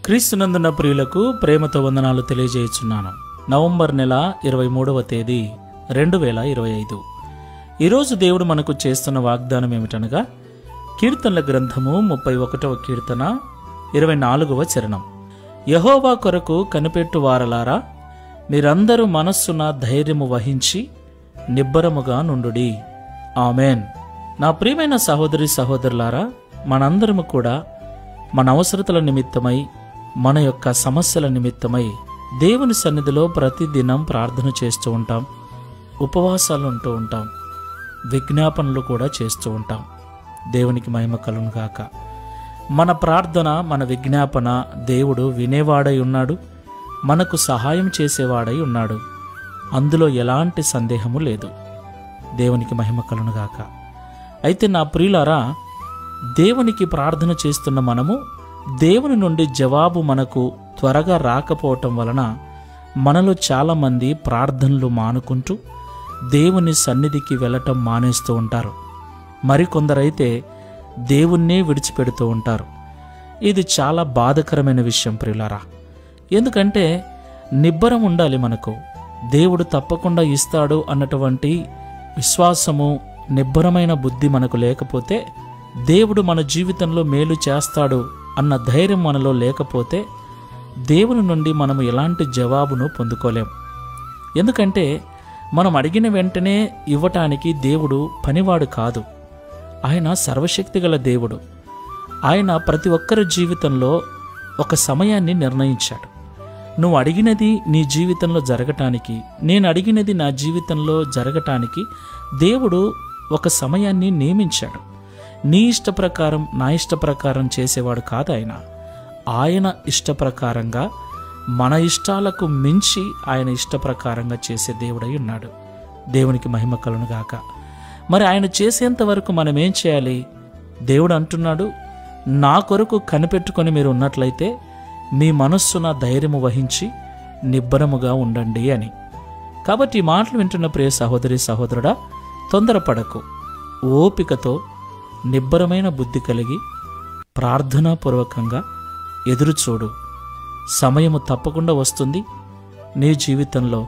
క్రీస్తునందున ప్రియులకు ప్రేమతో వందనాలు తెలియజేయుచున్నాను. నవంబర్ నెల 23వ తేదీ 2025. ఈరోజు దేవుడు మనకు చేస్తున్న వాగ్దానం ఏమిటనగా కీర్తనల గ్రంథము 31వ కీర్తన 24వ చరణం. యెహోవా కొరకు కనిపెట్టు వారలారా, మీరందరూ మనస్సున ధైర్యము వహించి నిబ్బరముగా నుండుడి. ఆమెన్. నా ప్రియమైన సహోదరి సహోదరులారా, మనందరము కూడా మన అవసరతల నిమిత్తమై, మన యొక్క సమస్యల నిమిత్తమై దేవుని సన్నిధిలో ప్రతిదినం ప్రార్థన చేస్తూ ఉంటాం, ఉపవాసాలు ఉంటూ ఉంటాం, విజ్ఞాపనలు కూడా చేస్తూ ఉంటాం. దేవునికి మహిమ కలుగును గాక. మన ప్రార్థన, మన విజ్ఞాపన దేవుడు వినేవాడై ఉన్నాడు, మనకు సహాయం చేసేవాడై ఉన్నాడు. అందులో ఎలాంటి సందేహము లేదు. దేవునికి మహిమ కలుగును గాక. అయితే నా ప్రియులారా, దేవునికి ప్రార్థన చేస్తున్న మనము దేవుని నుండి జవాబు మనకు త్వరగా రాకపోవటం వలన మనలో చాలామంది ప్రార్థనలు మానుకుంటూ దేవుని సన్నిధికి వెళ్ళటం మానేస్తూ ఉంటారు. మరికొందరైతే దేవుణ్ణే విడిచిపెడుతూ ఉంటారు. ఇది చాలా బాధకరమైన విషయం ప్రియులారా. ఎందుకంటే నిబ్బరం ఉండాలి మనకు. దేవుడు తప్పకుండా ఇస్తాడు అన్నటువంటి విశ్వాసము, నిబ్బరమైన బుద్ధి మనకు లేకపోతే, దేవుడు మన జీవితంలో మేలు చేస్తాడు అన్న ధైర్యం మనలో లేకపోతే, దేవుని నుండి మనము ఎలాంటి జవాబును పొందుకోలేం. ఎందుకంటే మనం అడిగిన వెంటనే ఇవ్వటానికి దేవుడు పనివాడు కాదు. ఆయన సర్వశక్తిగల దేవుడు. ఆయన ప్రతి ఒక్కరి జీవితంలో ఒక సమయాన్ని నిర్ణయించాడు. నువ్వు అడిగినది నీ జీవితంలో జరగటానికి, నేను అడిగినది నా జీవితంలో జరగటానికి దేవుడు ఒక సమయాన్ని నియమించాడు. నీ ఇష్ట ప్రకారం, నా ఇష్ట ప్రకారం చేసేవాడు కాదు ఆయన. ఆయన ఇష్ట ప్రకారంగా, మన ఇష్టాలకు మించి ఆయన ఇష్ట ప్రకారంగా చేసే దేవుడై ఉన్నాడు. దేవునికి మహిమ కలుగును గాక. మరి ఆయన చేసేంత వరకు మనం ఏం చేయాలి? దేవుడు అంటున్నాడు, నా కొరకు కనిపెట్టుకొని మీరు ఉన్నట్లయితే మీ మనస్సున ధైర్యము వహించి నిబ్బరముగా ఉండండి అని. కాబట్టి ఈ మాటలు వింటున్న ప్రియ సహోదరి సహోదరుడా, తొందరపడకు. ఓపికతో, నిబ్బరమైన బుద్ధి కలిగి ప్రార్థనాపూర్వకంగా ఎదురుచూడు. సమయము తప్పకుండా వస్తుంది. నీ జీవితంలో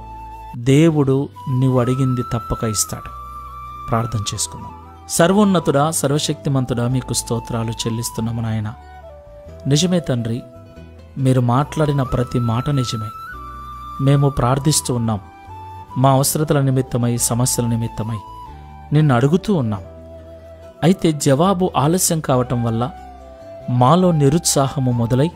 దేవుడు నీవు అడిగింది తప్పక ఇస్తాడు. ప్రార్థన చేసుకుందాం. సర్వోన్నతుడా, సర్వశక్తిమంతుడా, మీకు స్తోత్రాలు చెల్లిస్తున్నాము నాయన. నిజమే తండ్రి, మీరు మాట్లాడిన ప్రతి మాట నిజమే. మేము ప్రార్థిస్తూ ఉన్నాం. మా అవసరతల నిమిత్తమై, సమస్యల నిమిత్తమై నిన్ను అడుగుతూ ఉన్నాం. అయితే జవాబు ఆలస్యం కావటం వల్ల మాలో నిరుత్సాహము మొదలై